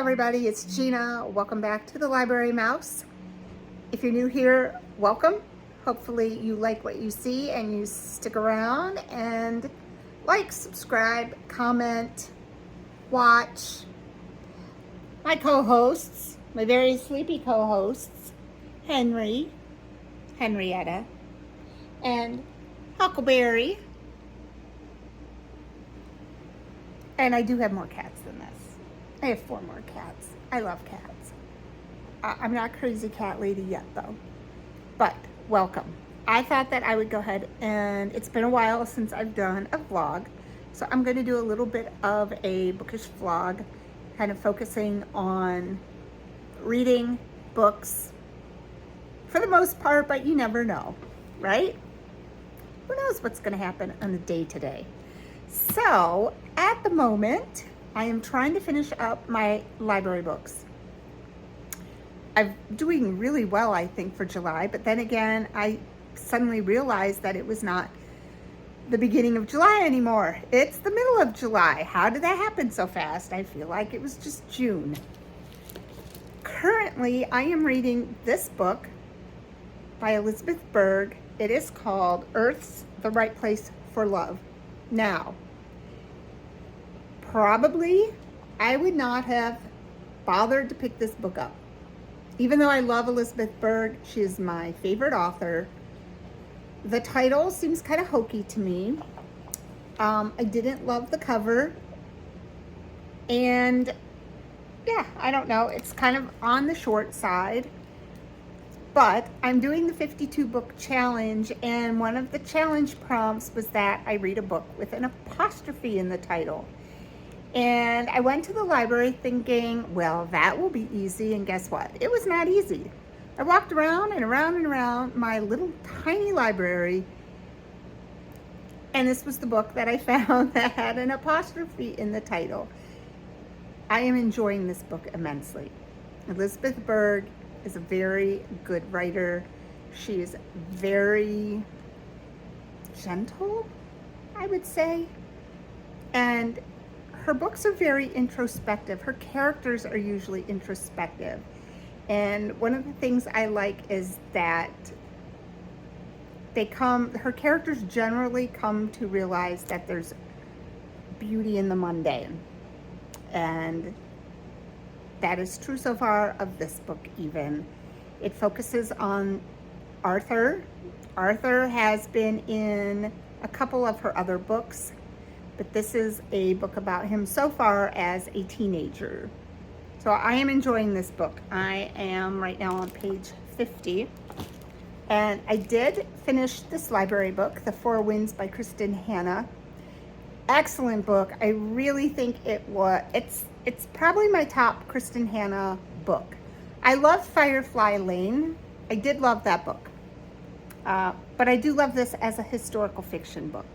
everybody, it's Gina. Welcome back to the Library Mouse. If you're new here, welcome. Hopefully you like what you see and you stick around and like, subscribe, comment, watch. My co-hosts, my very sleepy co-hosts, Henrietta, and Huckleberry. And I do have more cats than this. I have 4 more cats. I love cats. I'm not crazy cat lady yet though, but welcome. I thought that I would go ahead, and it's been a while since I've done a vlog, so I'm going to do a little bit of a bookish vlog, kind of focusing on reading books for the most part, but you never know, right? Who knows what's going to happen on the day today. So at the moment, I am trying to finish up my library books. I'm doing really well, I think, for July, but then again, I suddenly realized that it was not the beginning of July anymore. It's the middle of July. How did that happen so fast? I feel like it was just June. Currently, I am reading this book by Elizabeth Berg. It is called Earth's the Right Place for Love. Now, probably I would not have bothered to pick this book up. Even though I love Elizabeth Berg, she is my favorite author. The title seems kind of hokey to me. I didn't love the cover. And yeah, I don't know. It's kind of on the short side. But I'm doing the 52 book challenge, and one of the challenge prompts was that I read a book with an apostrophe in the title. And I went to the library thinking, well, that will be easy, and guess what? It was not easy. I walked around and around and around my little tiny library, and this was the book that I found that had an apostrophe in the title. I am enjoying this book immensely. Elizabeth Berg is a very good writer. She is very gentle, I would say. And her books are very introspective. Her characters are usually introspective. And one of the things I like is that her characters generally come to realize that there's beauty in the mundane. And that is true so far of this book even. It focuses on Arthur. Arthur has been in a couple of her other books, but this is a book about him so far as a teenager. So I am enjoying this book. I am right now on page 50. And I did finish this library book, The Four Winds by Kristen Hanna. Excellent book. I really think it's probably my top Kristen Hanna book. I love Firefly Lane. I did love that book. But I do love this as a historical fiction book.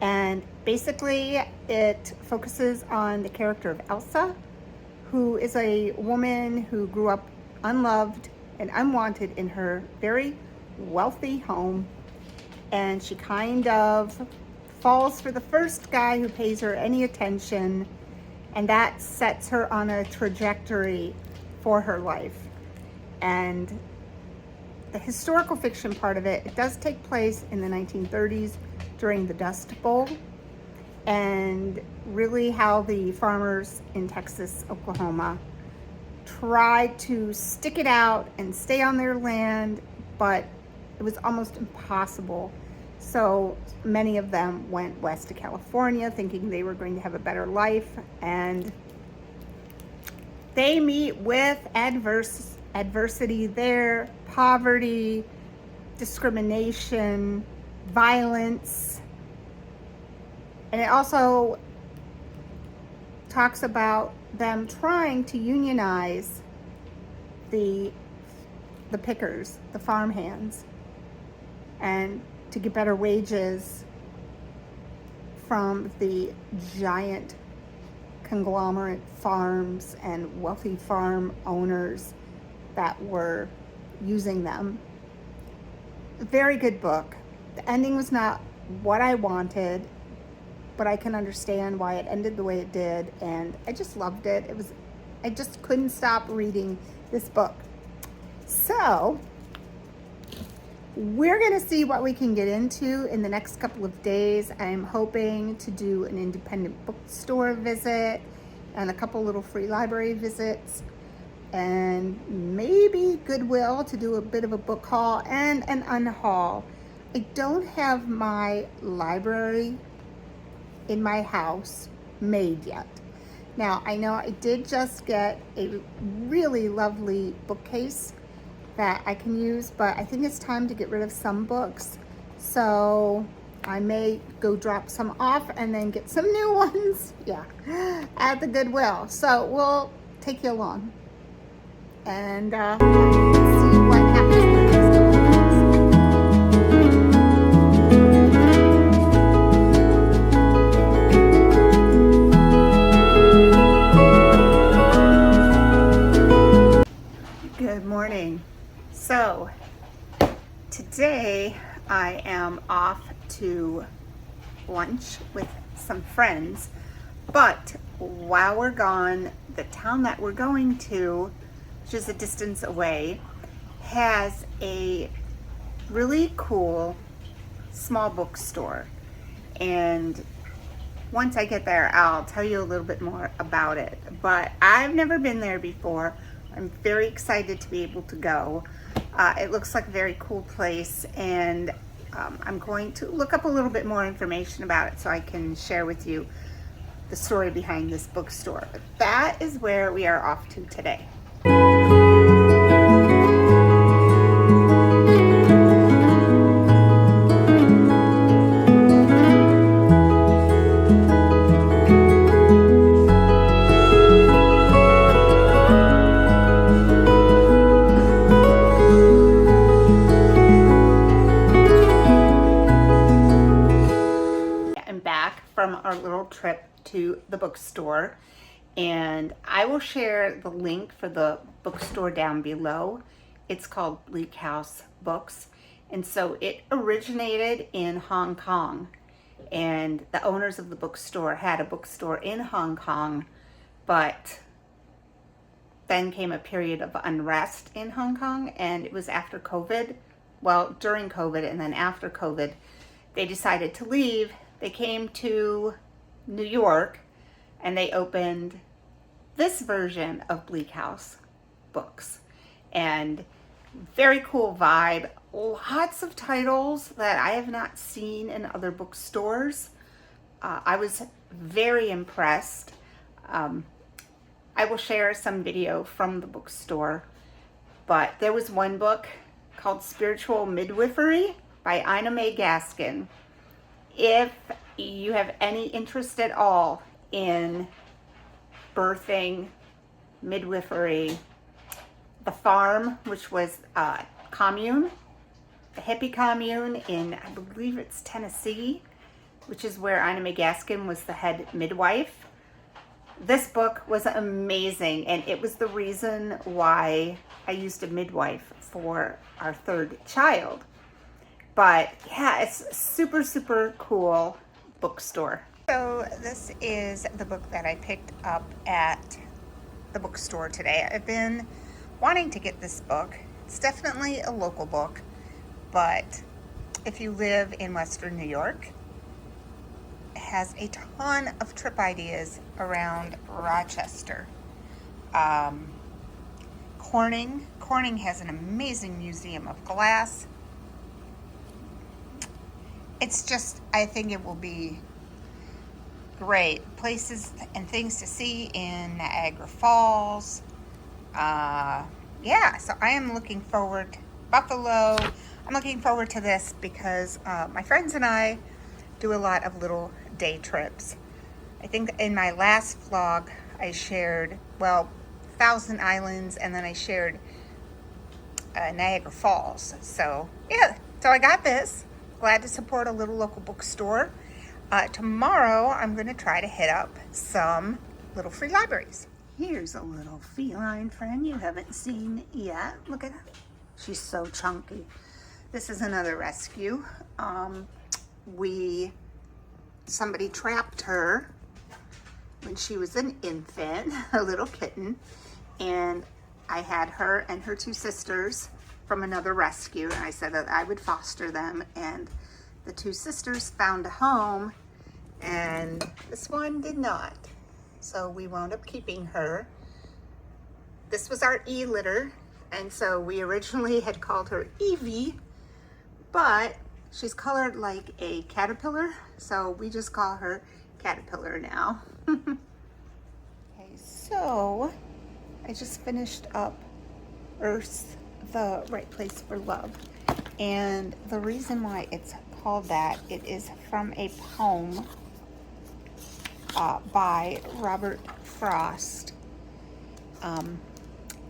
And basically it focuses on the character of Elsa, who is a woman who grew up unloved and unwanted in her very wealthy home. And she kind of falls for the first guy who pays her any attention, and that sets her on a trajectory for her life. And the historical fiction part of it does take place in the 1930s during the Dust Bowl, and really how the farmers in Texas, Oklahoma tried to stick it out and stay on their land, but it was almost impossible. So many of them went west to California thinking they were going to have a better life, and they meet with adversity there, poverty, discrimination, violence. And it also talks about them trying to unionize the pickers, the farmhands, and to get better wages from the giant conglomerate farms and wealthy farm owners that were using them. Very good book. The ending was not what I wanted, but I can understand why it ended the way it did, and I just loved it. It was I just couldn't stop reading this book. So we're going to see what we can get into in the next couple of days. I'm hoping to do an independent bookstore visit and a couple little free library visits, and maybe Goodwill to do a bit of a book haul and an unhaul. I don't have my library in my house made yet. Now, I know I did just get a really lovely bookcase that I can use, but I think it's time to get rid of some books. So I may go drop some off and then get some new ones, yeah, at the Goodwill. So we'll take you along and see what happens in the next couple of weeks. Good morning. So today I am off to lunch with some friends, but while we're gone, the town that we're going to, which is a distance away, has a really cool small bookstore. And once I get there, I'll tell you a little bit more about it. But I've never been there before. I'm very excited to be able to go. It looks like a very cool place, and I'm going to look up a little bit more information about it so I can share with you the story behind this bookstore. But that is where we are off to today. From our little trip to the bookstore, and I will share the link for the bookstore down below. It's called Bleak House Books, and so it originated in Hong Kong, and the owners of the bookstore had a bookstore in Hong Kong, but then came a period of unrest in Hong Kong, and it was after COVID, well, during COVID and then after COVID, they decided to leave. They came to New York and they opened this version of Bleak House Books. And very cool vibe. Lots of titles that I have not seen in other bookstores. I was very impressed. I will share some video from the bookstore, but there was one book called Spiritual Midwifery by Ina May Gaskin. If you have any interest at all in birthing, midwifery, the farm, which was a commune, the hippie commune in, I believe it's Tennessee, which is where Ina May Gaskin was the head midwife. This book was amazing, and it was the reason why I used a midwife for our third child. But yeah, it's a super, super cool bookstore. So this is the book that I picked up at the bookstore today. I've been wanting to get this book. It's definitely a local book, but if you live in Western New York, it has a ton of trip ideas around Rochester. Corning has an amazing museum of glass. It's just, I think it will be great. Places and things to see in Niagara Falls. Yeah, so I am looking forward. Buffalo. I'm looking forward to this because my friends and I do a lot of little day trips. I think in my last vlog I shared, well, Thousand Islands, and then I shared Niagara Falls. So yeah, so I got this. Glad to support a little local bookstore. Tomorrow I'm going to try to hit up some little free libraries. Here's a little feline friend you haven't seen yet. Look at her. She's so chunky. This is another rescue. Somebody trapped her when she was an infant, a little kitten, and I had her and her two sisters from another rescue, and I said that I would foster them, and the two sisters found a home, and this one did not. So we wound up keeping her. This was our E-litter, and so we originally had called her Evie, but she's colored like a caterpillar, so we just call her Caterpillar now. Okay, so I just finished up Earth's The Right Place for Love, and the reason why it's called that, it is from a poem by Robert Frost.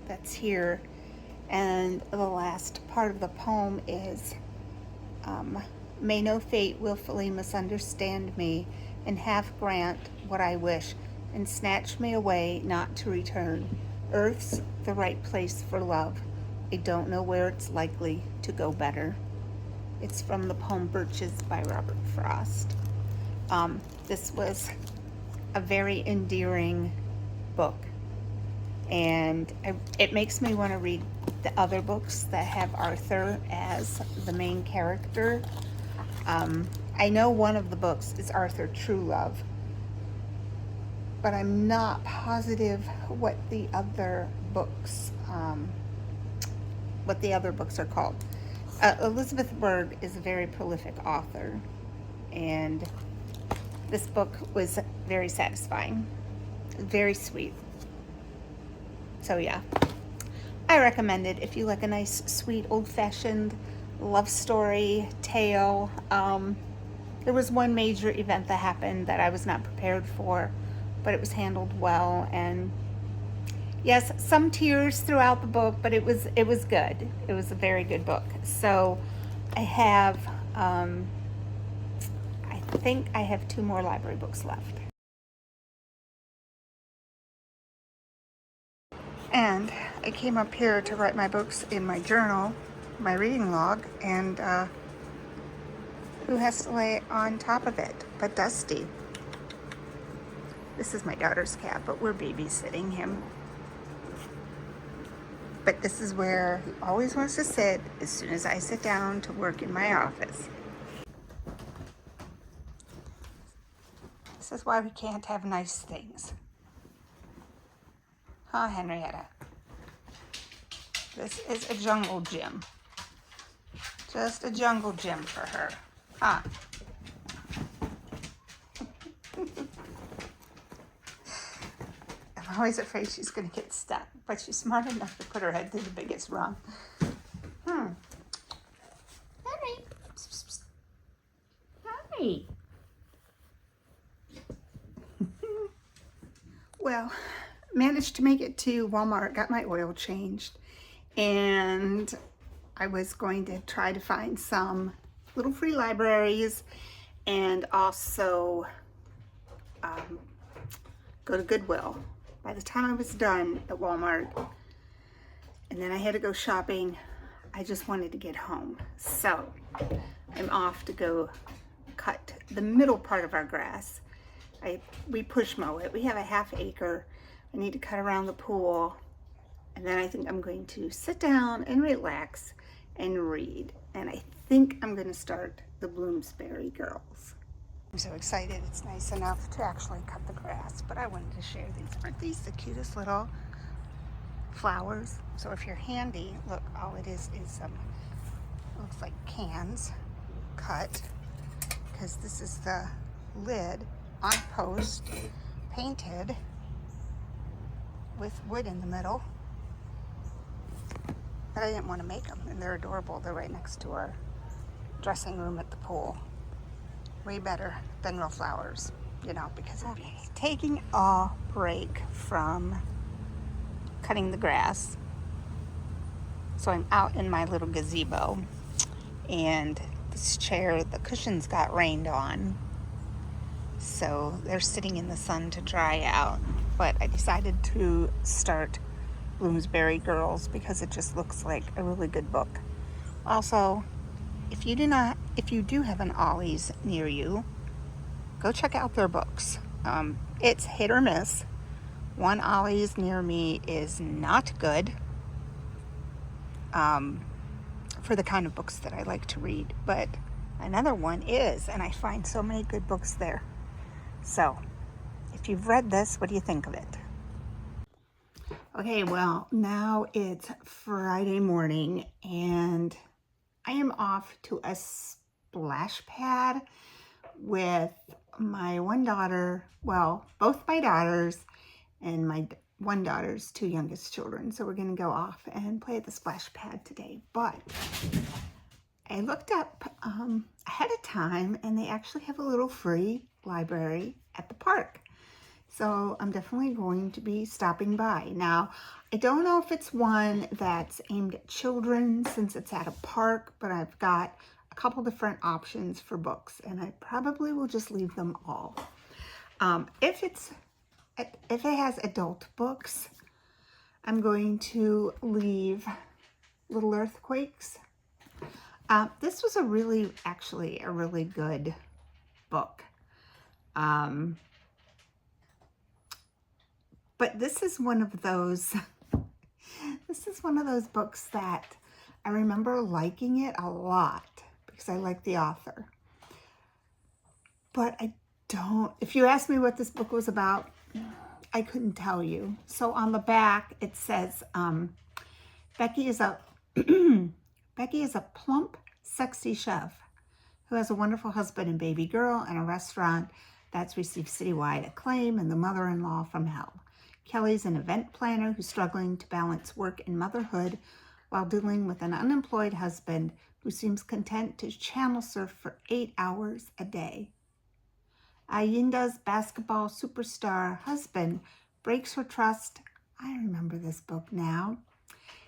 That's here, and the last part of the poem is, may no fate willfully misunderstand me, and half grant what I wish, and snatch me away not to return. Earth's the right place for love. I don't know where it's likely to go better. It's from the poem Birches by Robert Frost. This was a very endearing book, and it makes me want to read the other books that have Arthur as the main character. I know one of the books is Arthur True Love, but I'm not positive what the other books are called. Elizabeth Berg is a very prolific author, and this book was very satisfying, very sweet. So yeah, I recommend it if you like a nice, sweet, old-fashioned love story tale. There was one major event that happened that I was not prepared for, but it was handled well, and yes, some tears throughout the book, but it was good. It was a very good book. So I have, I think I have 2 more library books left. And I came up here to write my books in my journal, my reading log, and who has to lay on top of it but Dusty. This is my daughter's cat, but we're babysitting him. But this is where he always wants to sit as soon as I sit down to work in my office. This is why we can't have nice things. Huh, Henrietta? This is a jungle gym. Just a jungle gym for her. Huh? I'm always afraid she's going to get stuck, but she's smart enough to put her head through the biggest rung. Henry. Henry. Well, managed to make it to Walmart, got my oil changed, and I was going to try to find some little free libraries and also go to Goodwill. By the time I was done at Walmart, and then I had to go shopping, I just wanted to get home. So I'm off to go cut the middle part of our grass. We push mow it. We have a ½ acre. I need to cut around the pool, and then I think I'm going to sit down and relax and read. And I think I'm going to start the Bloomsbury Girls. I'm so excited. It's nice enough to actually cut the grass, but I wanted to share these. Aren't these the cutest little flowers? So if you're handy, look, all it is looks like cans cut, because this is the lid on post, painted with wood in the middle. But I didn't want to make them, and they're adorable. They're right next to our dressing room at the pool. Way better than real flowers, you know, because of beauty. Taking a break from cutting the grass. So I'm out in my little gazebo, and this chair, the cushions got rained on, so they're sitting in the sun to dry out. But I decided to start Bloomsbury Girls because it just looks like a really good book. Also, if you do have an Ollie's near you, go check out their books. It's hit or miss. One Ollie's near me is not good for the kind of books that I like to read, but another one is, and I find so many good books there. So, if you've read this, what do you think of it? Okay, well, now it's Friday morning, and I am off to a splash pad with my one daughter, well, both my daughters and my one daughter's two youngest children. So we're going to go off and play at the splash pad today. But I looked up ahead of time, and they actually have a little free library at the park. So I'm definitely going to be stopping by. Now, I don't know if it's one that's aimed at children since it's at a park, but I've got a couple different options for books, and I probably will just leave them all. If it has adult books, I'm going to leave Little Earthquakes. This was actually a really good book. But this is one of those books that I remember liking it a lot because I like the author. But if you ask me what this book was about, I couldn't tell you. So on the back, it says, Becky is a plump, sexy chef who has a wonderful husband and baby girl and a restaurant that's received citywide acclaim and the mother-in-law from hell. Kelly's an event planner who's struggling to balance work and motherhood while dealing with an unemployed husband who seems content to channel surf for 8 hours a day. Ayinda's basketball superstar husband breaks her trust. I remember this book now.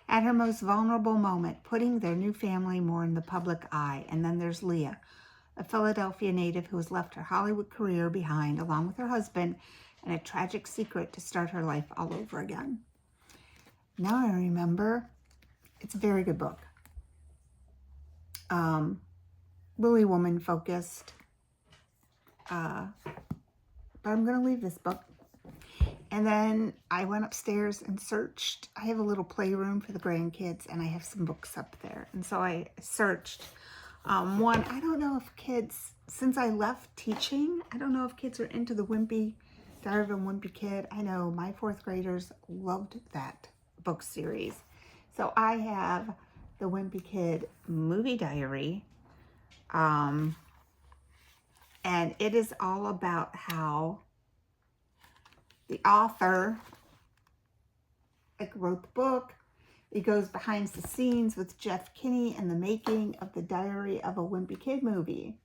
At her most vulnerable moment, putting their new family more in the public eye. And then there's Leah, a Philadelphia native who has left her Hollywood career behind along with her husband and a tragic secret to start her life all over again. Now I remember. It's a very good book. Really woman focused. But I'm going to leave this book. And then I went upstairs and searched. I have a little playroom for the grandkids, and I have some books up there. And so I searched one. I don't know if kids, since I left teaching, I don't know if kids are into the Diary of a Wimpy Kid. I know my 4th graders loved that book series. So I have the Wimpy Kid movie diary. And it is all about how the author wrote the book. It goes behind the scenes with Jeff Kinney and the making of the Diary of a Wimpy Kid movie.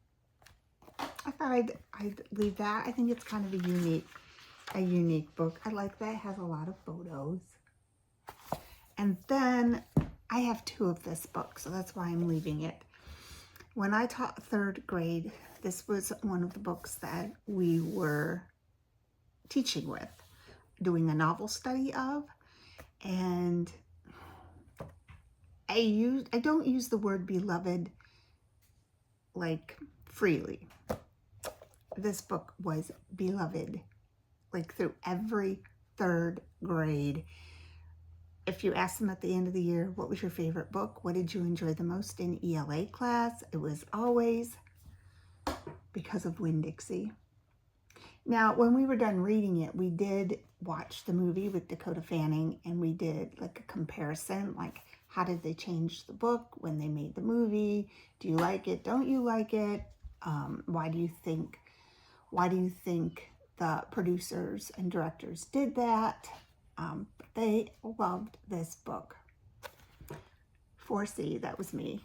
I thought I'd leave that. I think it's kind of a unique book. I like that. It has a lot of photos. And then I have 2 of this book, so that's why I'm leaving it. When I taught 3rd grade, this was one of the books that we were teaching with, doing a novel study of, and I don't use the word beloved like freely. This book was beloved like through every 3rd grade. If you ask them at the end of the year, what was your favorite book? What did you enjoy the most in ELA class? It was always Because of Winn-Dixie. Now, when we were done reading it, we did watch the movie with Dakota Fanning, and we did like a comparison, like how did they change the book when they made the movie? Do you like it? Don't you like it? Why do you think the producers and directors did that? They loved this book. 4C, that was me.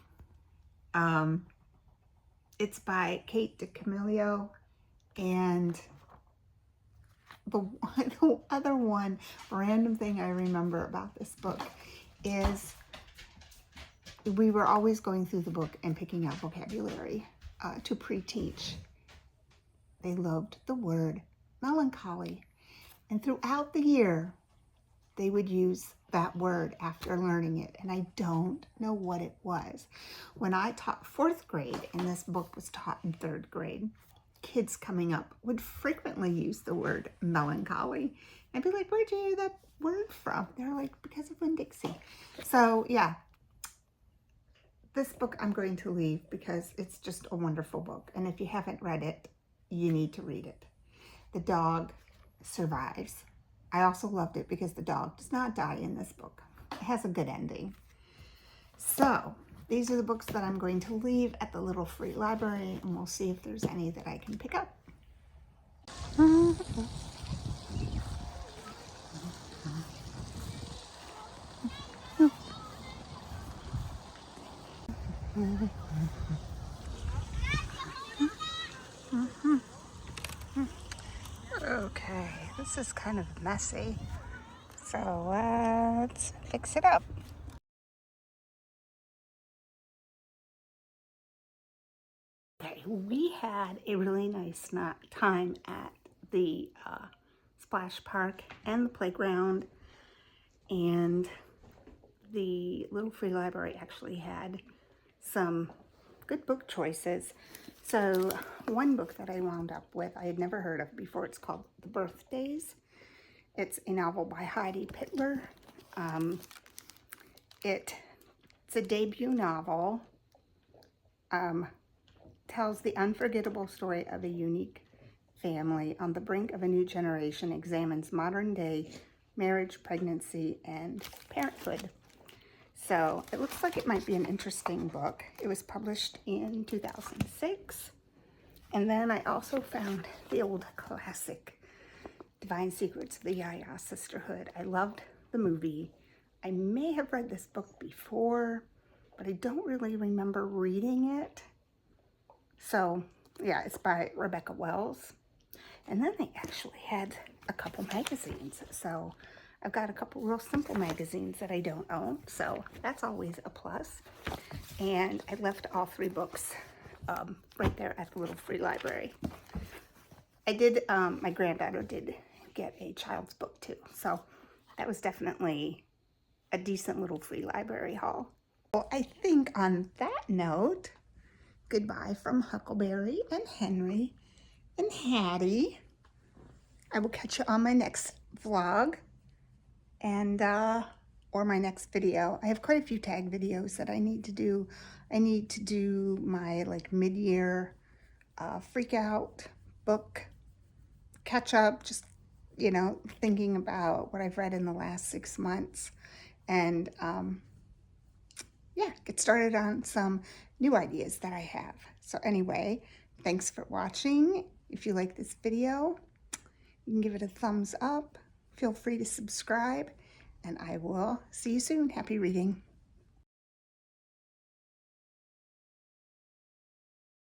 It's by Kate DiCamillo, and the other one random thing I remember about this book is we were always going through the book and picking out vocabulary to pre-teach. They loved the word melancholy, and throughout the year they would use that word after learning it, and I don't know what it was. When I taught 4th grade and this book was taught in 3rd grade, kids coming up would frequently use the word melancholy. I'd be like, where'd you hear that word from? They're like, because of Winn-Dixie. So yeah, this book I'm going to leave because it's just a wonderful book. And if you haven't read it, you need to read it. The dog survives. I also loved it because the dog does not die in this book. It has a good ending. So these are the books that I'm going to leave at the little free library, and we'll see if there's any that I can pick up. Okay, this is kind of messy, so let's fix it up. Okay, we had a really nice time at the splash park and the playground, and the little free library actually had some good book choices. So one book that I wound up with, I had never heard of before. It's called The Birthdays. It's a novel by Heidi Pittler. It's a debut novel. Tells the unforgettable story of a unique family on the brink of a new generation, examines modern day marriage, pregnancy, and parenthood. So it looks like it might be an interesting book. It was published in 2006. And then I also found the old classic, Divine Secrets of the Yaya Sisterhood. I loved the movie. I may have read this book before, but I don't really remember reading it. So yeah, it's by Rebecca Wells. And then they actually had a couple magazines. So I've got a couple real simple magazines that I don't own. So that's always a plus. And I left all 3 books right there at the little free library. I did, my granddaughter did get a child's book too. So that was definitely a decent little free library haul. Well, I think on that note, goodbye from Huckleberry and Henry and Hattie. I will catch you on my next vlog and or my next video. I have quite a few tag videos that I need to do. I need to do my like mid-year freak out book catch up, just you know, thinking about what I've read in the last 6 months, and yeah, get started on some new ideas that I have. So anyway, thanks for watching. If you like this video, you can give it a thumbs up. Feel free to subscribe, and I will see you soon. Happy reading.